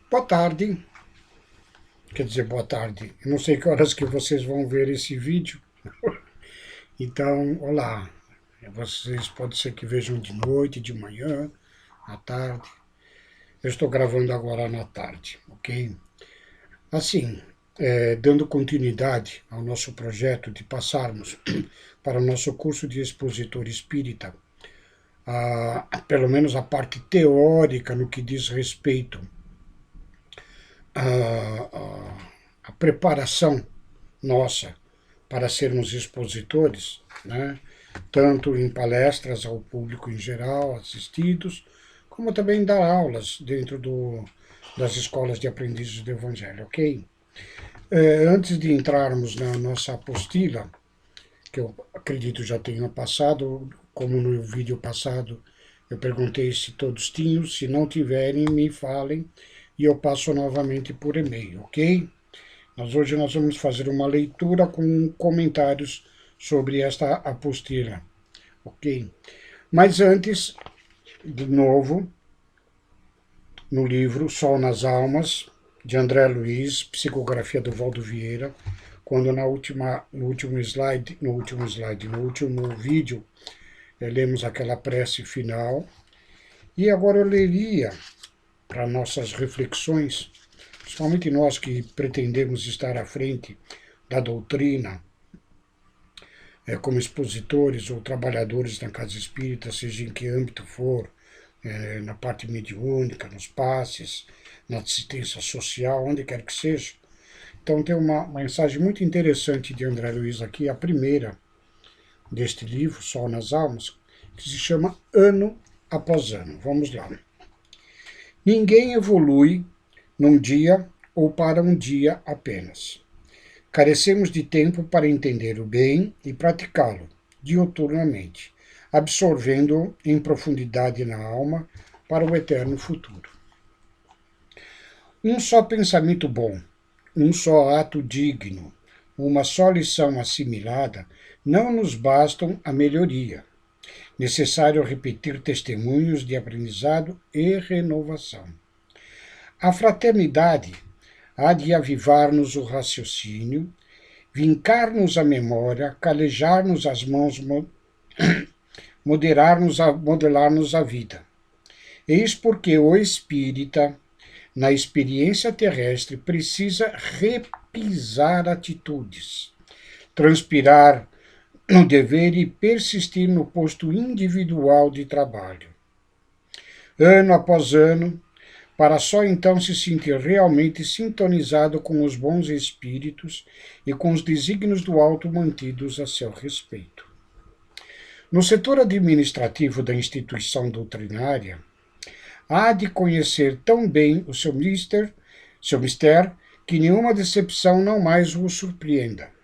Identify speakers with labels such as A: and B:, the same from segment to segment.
A: Boa tarde, quer dizer, boa tarde. Eu não sei que horas que vocês vão ver esse vídeo. Então, olá. Vocês pode ser que vejam de noite, de manhã, à tarde. Eu estou gravando agora na tarde, ok? Assim, dando continuidade ao nosso projeto de passarmos para o nosso curso de expositor espírita, pelo menos a parte teórica no que diz respeito à preparação nossa para sermos expositores, né? Tanto em palestras ao público em geral, assistidos, como também dar aulas dentro das escolas de aprendizes do Evangelho, ok? Antes de entrarmos na nossa apostila, que eu acredito já tenha passado, como no vídeo passado eu perguntei se todos tinham, se não tiverem, me falem e eu passo novamente por e-mail, ok? Hoje nós vamos fazer uma leitura com comentários sobre esta apostila, ok? Mas antes, de novo, no livro Sol nas Almas, de André Luiz, psicografia do Valdo Vieira, quando no último vídeo, lemos aquela prece final, e agora eu leria para nossas reflexões, principalmente nós que pretendemos estar à frente da doutrina, como expositores ou trabalhadores na casa espírita, seja em que âmbito for, na parte mediúnica, nos passes, na assistência social, onde quer que seja. Então tem uma mensagem muito interessante de André Luiz aqui, a primeira deste livro, Sol nas Almas, que se chama Ano Após Ano. Vamos lá. Ninguém evolui num dia ou para um dia apenas. Carecemos de tempo para entender o bem e praticá-lo diuturnamente, absorvendo-o em profundidade na alma para o eterno futuro. Um só pensamento bom, um só ato digno, uma só lição assimilada não nos bastam a melhoria. Necessário repetir testemunhos de aprendizado e renovação. A fraternidade há de avivar-nos o raciocínio, vincar-nos a memória, calejar-nos as mãos, modelar-nos a vida. Eis porque o espírita, na experiência terrestre, precisa repisar atitudes, transpirar no dever e persistir no posto individual de trabalho. Ano após ano, para só então se sentir realmente sintonizado com os bons espíritos e com os desígnios do alto mantidos a seu respeito. No setor administrativo da instituição doutrinária, há de conhecer tão bem o seu mister, que nenhuma decepção não mais o surpreenda.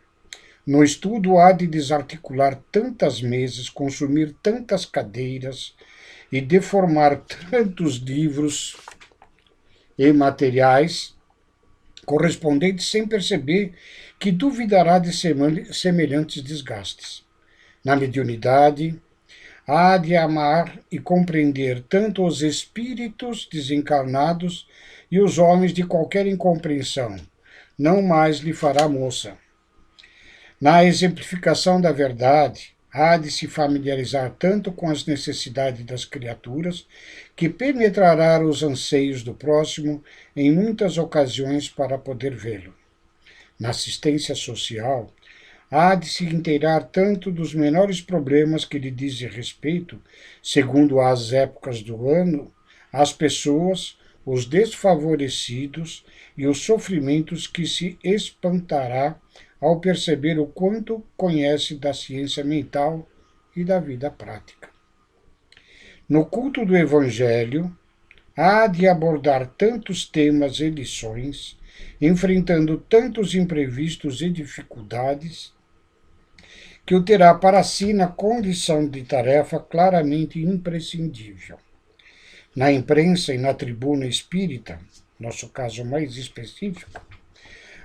A: No estudo há de desarticular tantas mesas, consumir tantas cadeiras e deformar tantos livros e materiais correspondentes sem perceber que duvidará de semelhantes desgastes. Na mediunidade, há de amar e compreender tanto os espíritos desencarnados e os homens de qualquer incompreensão, não mais lhe fará moça. Na exemplificação da verdade, há de se familiarizar tanto com as necessidades das criaturas, que penetrará os anseios do próximo em muitas ocasiões para poder vê-lo. Na assistência social, há de se inteirar tanto dos menores problemas que lhe dizem respeito, segundo as épocas do ano, as pessoas, os desfavorecidos e os sofrimentos que se espantará ao perceber o quanto conhece da ciência mental e da vida prática. No culto do Evangelho, há de abordar tantos temas e lições, enfrentando tantos imprevistos e dificuldades, que o terá para si na condição de tarefa claramente imprescindível. Na imprensa e na tribuna espírita, nosso caso mais específico,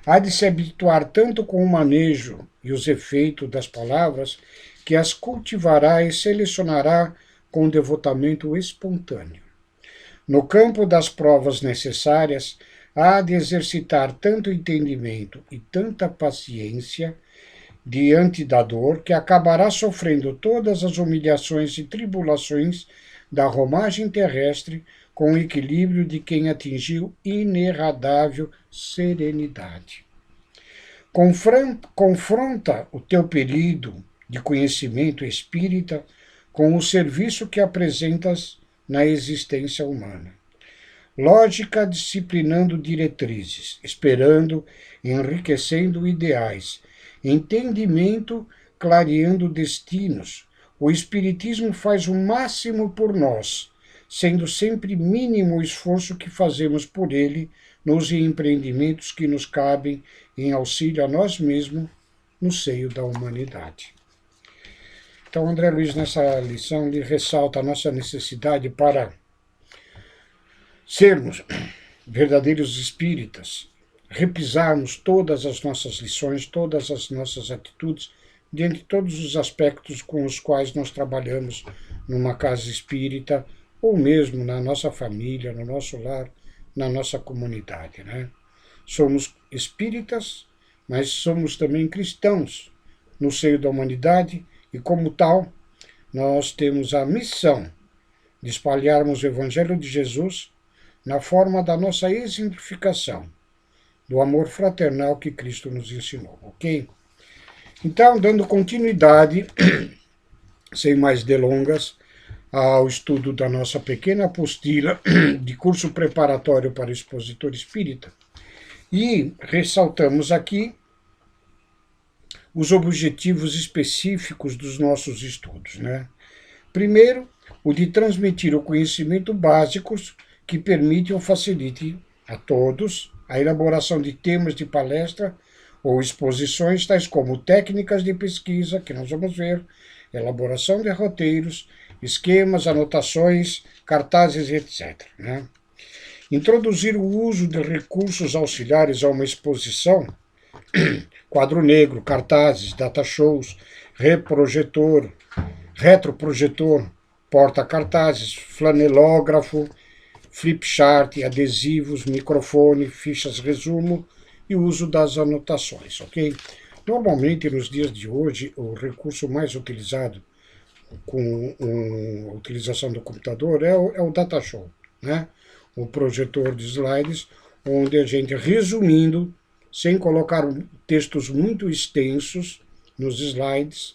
A: há de se habituar tanto com o manejo e os efeitos das palavras, que as cultivará e selecionará com devotamento espontâneo. No campo das provas necessárias, há de exercitar tanto entendimento e tanta paciência diante da dor, que acabará sofrendo todas as humilhações e tribulações da romagem terrestre com o equilíbrio de quem atingiu inerradável serenidade. Confronta o teu período de conhecimento espírita com o serviço que apresentas na existência humana. Lógica disciplinando diretrizes, esperando, enriquecendo ideais, entendimento clareando destinos. O Espiritismo faz o máximo por nós, sendo sempre mínimo o esforço que fazemos por ele nos empreendimentos que nos cabem em auxílio a nós mesmos no seio da humanidade. Então, André Luiz, nessa lição, ele ressalta a nossa necessidade para sermos verdadeiros espíritas, repisarmos todas as nossas lições, todas as nossas atitudes, diante de todos os aspectos com os quais nós trabalhamos numa casa espírita, ou mesmo na nossa família, no nosso lar, na nossa comunidade, né? Somos espíritas, mas somos também cristãos no seio da humanidade, e como tal, nós temos a missão de espalharmos o Evangelho de Jesus na forma da nossa exemplificação, do amor fraternal que Cristo nos ensinou, ok? Então, dando continuidade, sem mais delongas, ao estudo da nossa pequena apostila de curso preparatório para expositor espírita, e ressaltamos aqui os objetivos específicos dos nossos estudos, né? Primeiro, o de transmitir o conhecimento básico que permite ou facilite a todos a elaboração de temas de palestra ou exposições, tais como técnicas de pesquisa, que nós vamos ver, elaboração de roteiros, esquemas, anotações, cartazes, etc., né? Introduzir o uso de recursos auxiliares a uma exposição, quadro negro, cartazes, data shows, retroprojetor, porta-cartazes, flanelógrafo, flipchart, adesivos, microfone, fichas resumo e o uso das anotações, ok? Normalmente, nos dias de hoje, o recurso mais utilizado com a utilização do computador é o data show, né? O projetor de slides, onde a gente, resumindo, sem colocar textos muito extensos nos slides,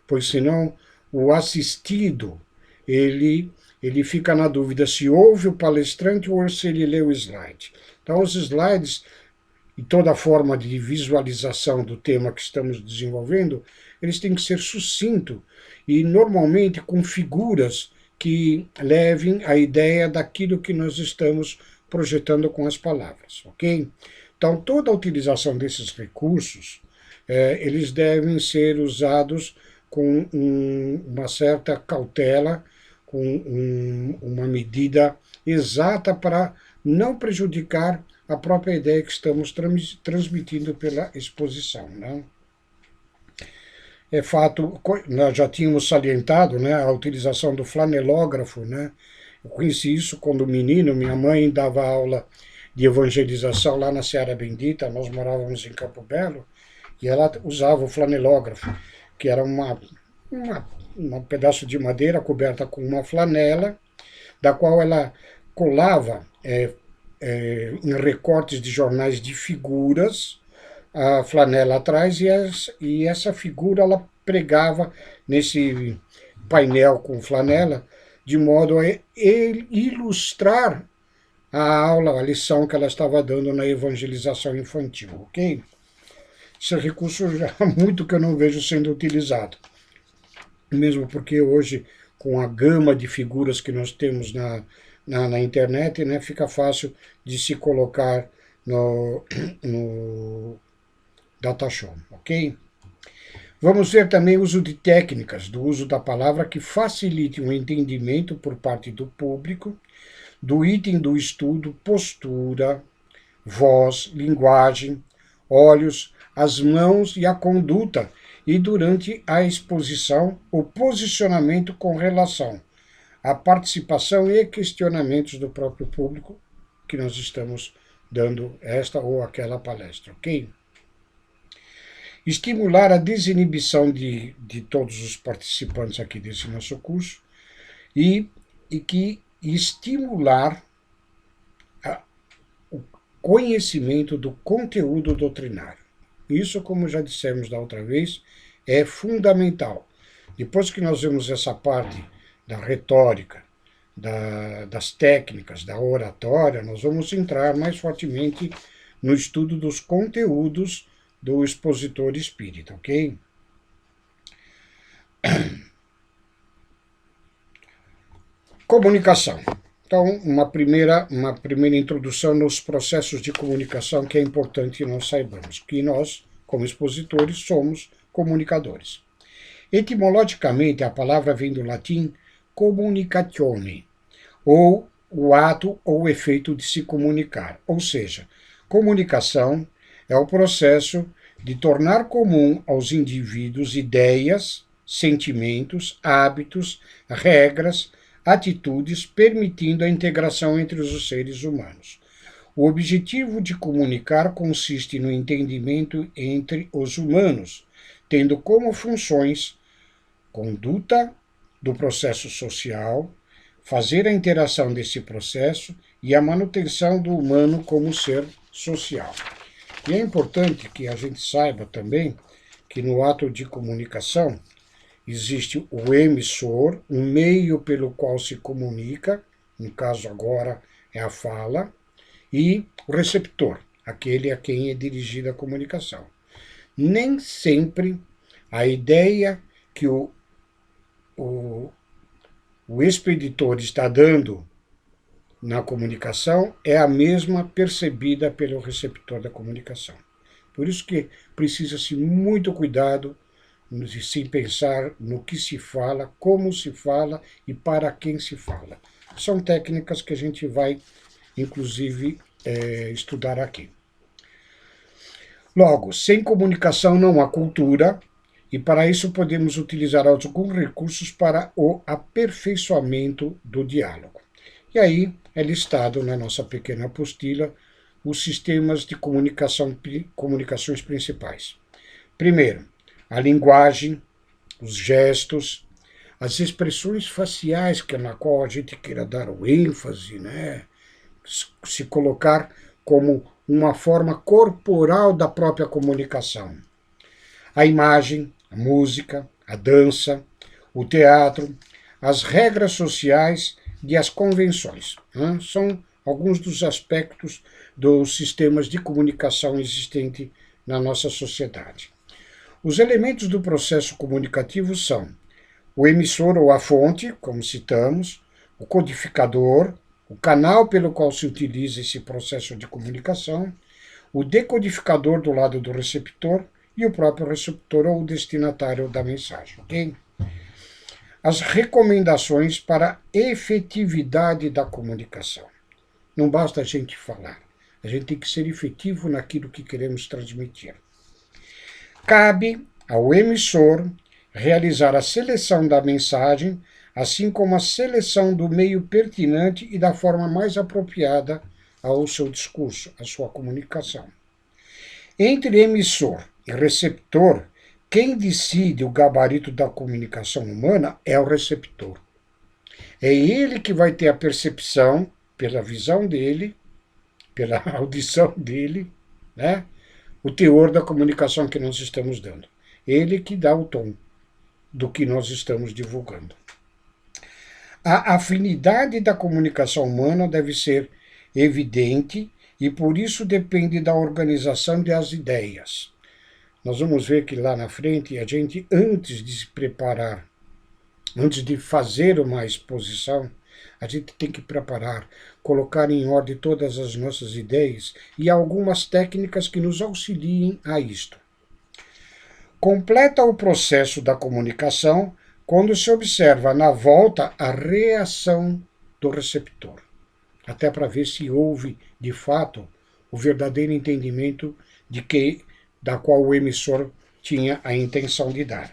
A: pois senão o assistido, ele fica na dúvida se ouve o palestrante ou se ele lê o slide. Então, os slides e toda a forma de visualização do tema que estamos desenvolvendo, eles têm que ser sucintos e, normalmente, com figuras que levem a ideia daquilo que nós estamos projetando com as palavras, ok? Então, toda a utilização desses recursos, eles devem ser usados com uma certa cautela, com uma medida exata para não prejudicar a própria ideia que estamos transmitindo pela exposição, né? É fato, nós já tínhamos salientado, né, a utilização do flanelógrafo, né? Eu conheci isso quando menino, minha mãe dava aula de evangelização lá na Seara Bendita, nós morávamos em Campo Belo, e ela usava o flanelógrafo, que era um pedaço de madeira coberta com uma flanela, da qual ela colava em recortes de jornais de figuras, a flanela atrás, e essa figura ela pregava nesse painel com flanela, de modo a ilustrar a aula, a lição que ela estava dando na evangelização infantil, ok? Esse recurso já há muito que eu não vejo sendo utilizado, mesmo porque hoje, com a gama de figuras que nós temos na internet, né, fica fácil de se colocar no data show, ok? Vamos ver também o uso de técnicas do uso da palavra que facilite o entendimento por parte do público do item do estudo, postura, voz, linguagem, olhos, as mãos e a conduta, e durante a exposição, o posicionamento com relação a participação e questionamentos do próprio público que nós estamos dando esta ou aquela palestra, ok? Estimular a desinibição de todos os participantes aqui desse nosso curso e estimular o conhecimento do conteúdo doutrinário. Isso, como já dissemos da outra vez, é fundamental. Depois que nós vemos essa parte da retórica, das técnicas, da oratória, nós vamos entrar mais fortemente no estudo dos conteúdos do expositor espírita, ok? Comunicação. Então, uma primeira introdução nos processos de comunicação que é importante que nós saibamos, que nós, como expositores, somos comunicadores. Etimologicamente, a palavra vem do latim communicatione, ou o ato ou o efeito de se comunicar. Ou seja, comunicação é o processo de tornar comum aos indivíduos ideias, sentimentos, hábitos, regras, atitudes, permitindo a integração entre os seres humanos. O objetivo de comunicar consiste no entendimento entre os humanos, tendo como funções conduta do processo social, fazer a interação desse processo e a manutenção do humano como ser social. E é importante que a gente saiba também que no ato de comunicação existe o emissor, um meio pelo qual se comunica, no caso agora é a fala, e o receptor, aquele a quem é dirigida a comunicação. Nem sempre a ideia que o expeditor está dando na comunicação é a mesma percebida pelo receptor da comunicação. Por isso que precisa-se muito cuidado de se pensar no que se fala, como se fala e para quem se fala. São técnicas que a gente vai, inclusive, estudar aqui. Logo, sem comunicação não há cultura, e para isso podemos utilizar alguns recursos para o aperfeiçoamento do diálogo. E aí é listado na nossa pequena apostila os sistemas de comunicações principais. Primeiro, a linguagem, os gestos, as expressões faciais, que é na qual a gente queira dar o ênfase, né? Se colocar como uma forma corporal da própria comunicação. A imagem, a música, a dança, o teatro, as regras sociais e as convenções. Né? São alguns dos aspectos dos sistemas de comunicação existentes na nossa sociedade. Os elementos do processo comunicativo são o emissor ou a fonte, como citamos, o codificador, o canal pelo qual se utiliza esse processo de comunicação, o decodificador do lado do receptor e o próprio receptor ou o destinatário da mensagem. Okay? As recomendações para a efetividade da comunicação. Não basta a gente falar, a gente tem que ser efetivo naquilo que queremos transmitir. Cabe ao emissor realizar a seleção da mensagem, assim como a seleção do meio pertinente e da forma mais apropriada ao seu discurso, à sua comunicação. Entre emissor e receptor, quem decide o gabarito da comunicação humana é o receptor. É ele que vai ter a percepção, pela visão dele, pela audição dele, né? O teor da comunicação que nós estamos dando. Ele que dá o tom do que nós estamos divulgando. A afinidade da comunicação humana deve ser evidente e por isso depende da organização das ideias. Nós vamos ver que lá na frente a gente, antes de se preparar, antes de fazer uma exposição, a gente tem que preparar, colocar em ordem todas as nossas ideias e algumas técnicas que nos auxiliem a isto. Completa o processo da comunicação quando se observa na volta a reação do receptor, até para ver se houve, de fato, o verdadeiro entendimento da qual o emissor tinha a intenção de dar.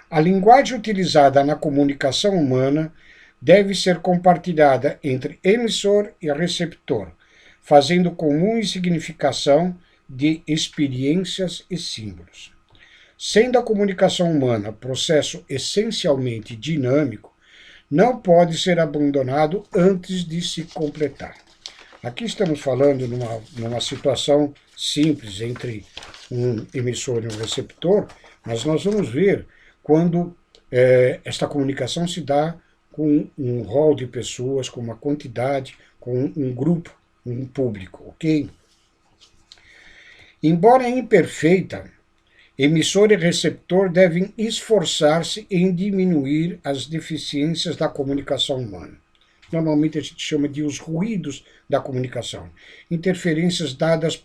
A: A linguagem utilizada na comunicação humana deve ser compartilhada entre emissor e receptor, fazendo comum e significação de experiências e símbolos. Sendo a comunicação humana processo essencialmente dinâmico, não pode ser abandonado antes de se completar. Aqui estamos falando numa situação simples entre um emissor e um receptor, mas nós vamos ver quando esta comunicação se dá com um rol de pessoas, com uma quantidade, com um grupo, um público, ok? Embora imperfeita, emissor e receptor devem esforçar-se em diminuir as deficiências da comunicação humana. Normalmente a gente chama de os ruídos da comunicação. Interferências dadas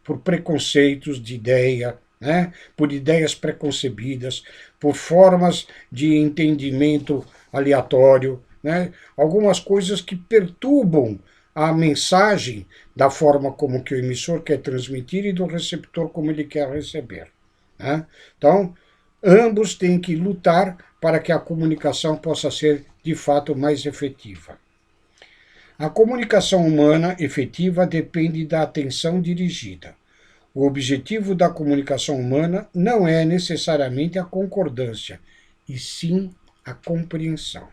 A: por preconceitos de ideia, né? Por ideias preconcebidas, por formas de entendimento aleatório, né? Algumas coisas que perturbam a mensagem da forma como que o emissor quer transmitir e do receptor como ele quer receber. Né? Então, ambos têm que lutar para que a comunicação possa ser, de fato, mais efetiva. A comunicação humana efetiva depende da atenção dirigida. O objetivo da comunicação humana não é necessariamente a concordância, e sim a compreensão.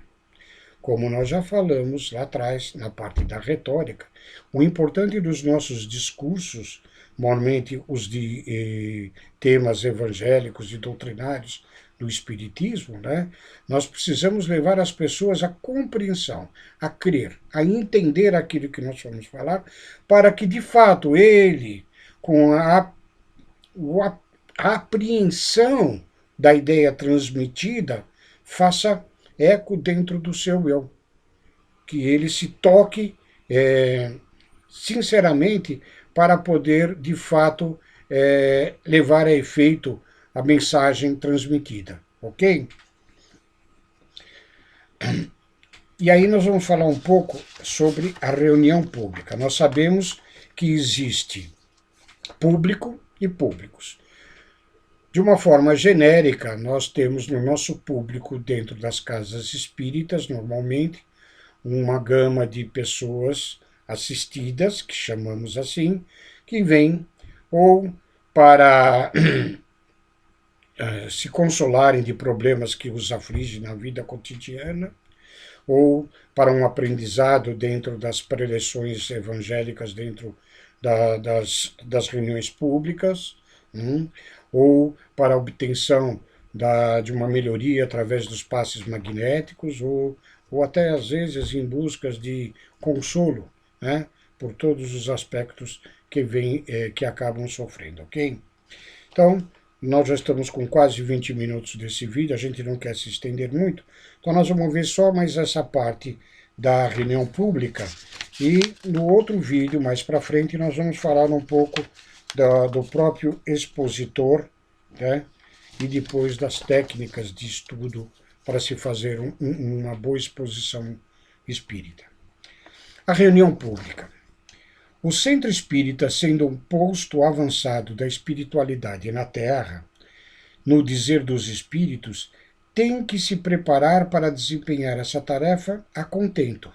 A: Como nós já falamos lá atrás, na parte da retórica, o importante dos nossos discursos, normalmente os de temas evangélicos e doutrinários do Espiritismo, né, nós precisamos levar as pessoas à compreensão, a crer, a entender aquilo que nós vamos falar, para que, de fato, ele, com a apreensão da ideia transmitida, faça eco dentro do seu eu, que ele se toque sinceramente para poder, de fato, levar a efeito a mensagem transmitida, ok? E aí nós vamos falar um pouco sobre a reunião pública. Nós sabemos que existe público e públicos. De uma forma genérica, nós temos no nosso público, dentro das casas espíritas, normalmente, uma gama de pessoas assistidas, que chamamos assim, que vêm ou para se consolarem de problemas que os afligem na vida cotidiana, ou para um aprendizado dentro das preleções evangélicas, dentro das reuniões públicas, ou para a obtenção de uma melhoria através dos passes magnéticos, ou até às vezes em busca de consolo, né, por todos os aspectos que acabam sofrendo, ok? Então, nós já estamos com quase 20 minutos desse vídeo, a gente não quer se estender muito, então nós vamos ver só mais essa parte da reunião pública, e no outro vídeo, mais para frente, nós vamos falar um pouco do próprio expositor, né? E depois das técnicas de estudo para se fazer uma boa exposição espírita. A reunião pública. O centro espírita, sendo um posto avançado da espiritualidade na Terra, no dizer dos espíritos, tem que se preparar para desempenhar essa tarefa a contento.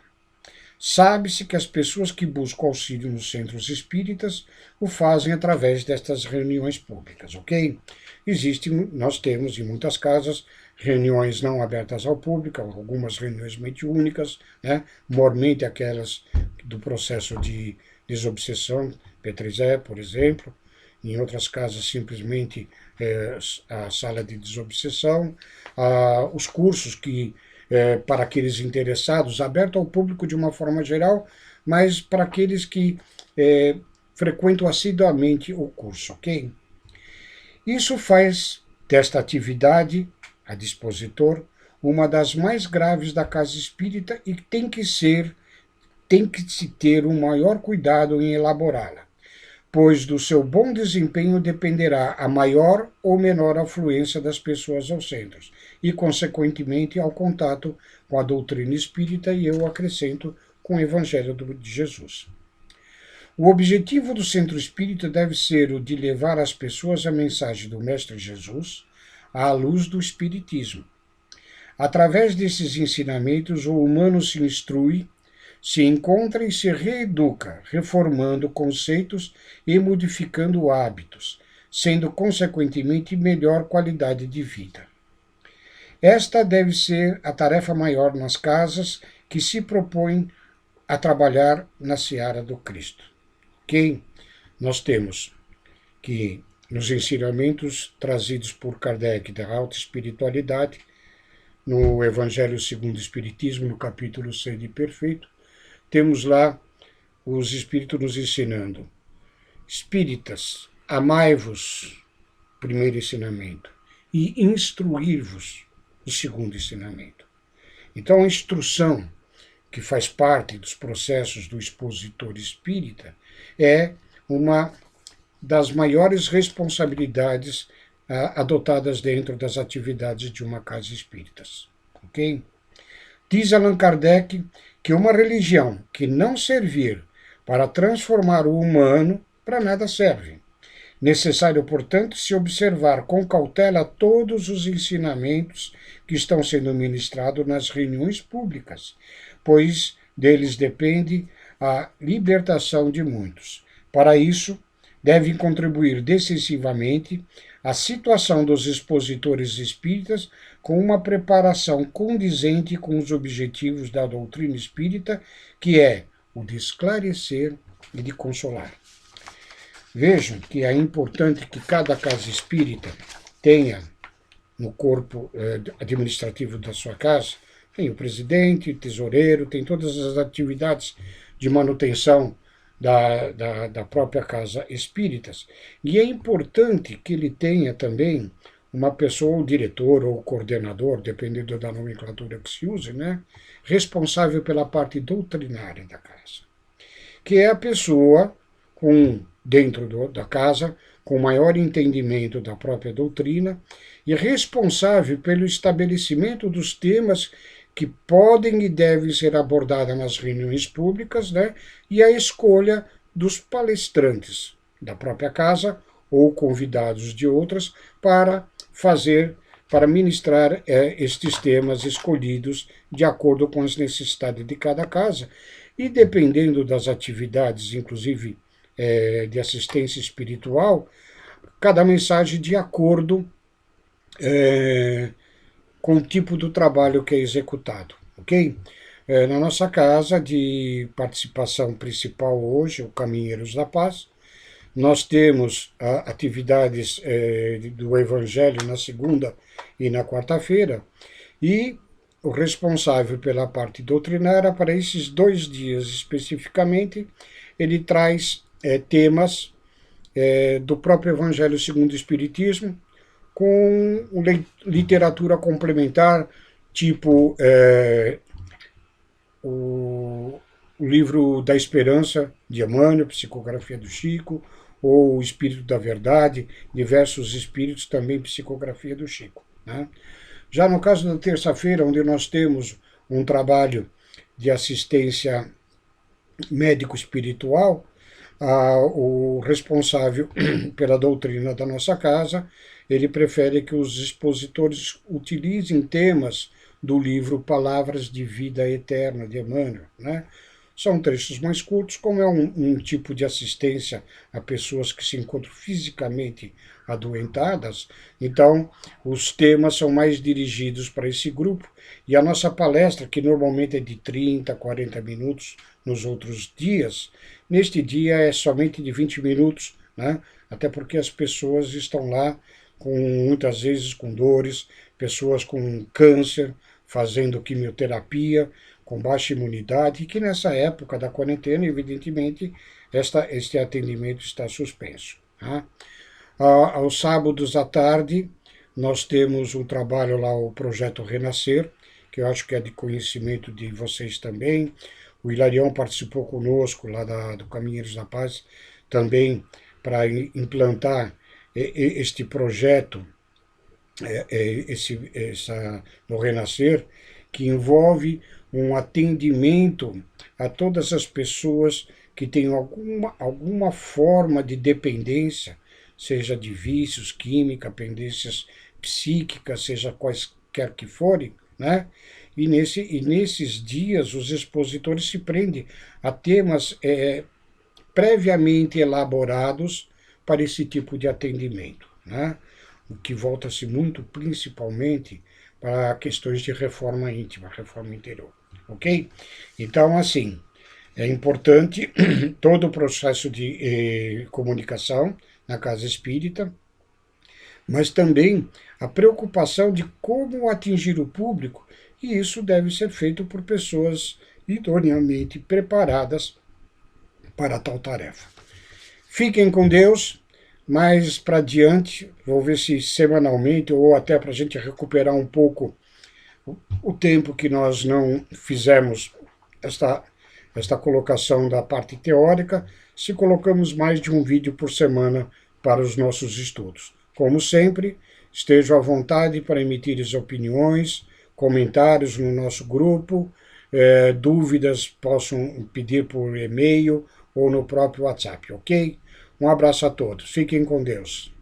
A: Sabe-se que as pessoas que buscam auxílio nos centros espíritas o fazem através destas reuniões públicas, ok? Nós temos em muitas casas reuniões não abertas ao público, algumas reuniões mediúnicas, né? Mormente aquelas do processo de desobsessão, P3E, por exemplo. Em outras casas, simplesmente a sala de desobsessão. Os cursos que para aqueles interessados, aberto ao público de uma forma geral, mas para aqueles que frequentam assiduamente o curso, ok? Isso faz desta atividade, a de expositor, uma das mais graves da casa espírita e tem que se ter um maior cuidado em elaborá-la, pois do seu bom desempenho dependerá a maior ou menor afluência das pessoas aos centros e, consequentemente, ao contato com a doutrina espírita e, eu acrescento, com o Evangelho de Jesus. O objetivo do centro espírita deve ser o de levar às pessoas a mensagem do Mestre Jesus à luz do Espiritismo. Através desses ensinamentos, o humano se instrui, se encontra e se reeduca, reformando conceitos e modificando hábitos, sendo consequentemente melhor qualidade de vida. Esta deve ser a tarefa maior nas casas que se propõem a trabalhar na seara do Cristo. Ok? Nós temos que, nos ensinamentos trazidos por Kardec da alta espiritualidade, no Evangelho segundo o Espiritismo, no capítulo 6 de Perfeito, temos lá os Espíritos nos ensinando: Espíritas, amai-vos, primeiro ensinamento, e instruir-vos, o segundo ensinamento. Então, a instrução, que faz parte dos processos do expositor espírita, é uma das maiores responsabilidades adotadas dentro das atividades de uma casa espírita. Ok? Diz Allan Kardec que uma religião que não servir para transformar o humano, para nada serve. Necessário, portanto, se observar com cautela todos os ensinamentos que estão sendo ministrados nas reuniões públicas, pois deles depende a libertação de muitos. Para isso, devem contribuir decisivamente a situação dos expositores espíritas com uma preparação condizente com os objetivos da doutrina espírita, que é o de esclarecer e de consolar. Vejam que é importante que cada casa espírita tenha no corpo administrativo da sua casa, tem o presidente, o tesoureiro, tem todas as atividades de manutenção da própria casa espíritas. E é importante que ele tenha também uma pessoa, o diretor ou o coordenador, dependendo da nomenclatura que se use, né, responsável pela parte doutrinária da casa, que é a pessoa dentro da casa, com maior entendimento da própria doutrina e responsável pelo estabelecimento dos temas que podem e devem ser abordados nas reuniões públicas, né, e a escolha dos palestrantes da própria casa ou convidados de outras para ministrar estes temas escolhidos de acordo com as necessidades de cada casa e dependendo das atividades, inclusive de assistência espiritual, cada mensagem de acordo com o tipo do trabalho que é executado, ok? Na nossa casa de participação principal hoje, o Caminheiros da Paz, nós temos atividades do Evangelho na segunda e na quarta-feira, e o responsável pela parte doutrinária, para esses 2 dias especificamente, ele traz temas do próprio Evangelho segundo o Espiritismo, com literatura complementar, tipo o livro da Esperança, de Emmanuel, Psicografia do Chico, ou o Espírito da Verdade, diversos espíritos, também Psicografia do Chico. Né? Já no caso da terça-feira, onde nós temos um trabalho de assistência médico-espiritual, o responsável pela doutrina da nossa casa, ele prefere que os expositores utilizem temas do livro Palavras de Vida Eterna, de Emmanuel, né? São trechos mais curtos, como é um tipo de assistência a pessoas que se encontram fisicamente adoentadas, então os temas são mais dirigidos para esse grupo, e a nossa palestra, que normalmente é de 30, 40 minutos nos outros dias, neste dia é somente de 20 minutos, né? Até porque as pessoas estão lá muitas vezes com dores, pessoas com câncer, fazendo quimioterapia, com baixa imunidade, e que nessa época da quarentena, evidentemente, este atendimento está suspenso. Tá? Aos sábados à tarde, nós temos um trabalho lá, o Projeto Renascer, que eu acho que é de conhecimento de vocês também. O Hilarião participou conosco lá do Caminheiros da Paz, também para implantar este projeto, no Renascer, que envolve um atendimento a todas as pessoas que têm alguma forma de dependência, seja de vícios, química, pendências psíquicas, seja quaisquer que forem, né? E nesses dias os expositores se prendem a temas previamente elaborados para esse tipo de atendimento, né? O que volta-se muito principalmente para questões de reforma íntima, reforma interior, ok? Então, assim, é importante todo o processo de comunicação na casa espírita, mas também a preocupação de como atingir o público, e isso deve ser feito por pessoas idoneamente preparadas para tal tarefa. Fiquem com Deus. Mais para diante, vou ver se semanalmente ou até para a gente recuperar um pouco o tempo que nós não fizemos esta colocação da parte teórica, se colocamos mais de um vídeo por semana para os nossos estudos. Como sempre, estejam à vontade para emitir as opiniões, comentários no nosso grupo, dúvidas possam pedir por e-mail ou no próprio WhatsApp, ok? Um abraço a todos. Fiquem com Deus.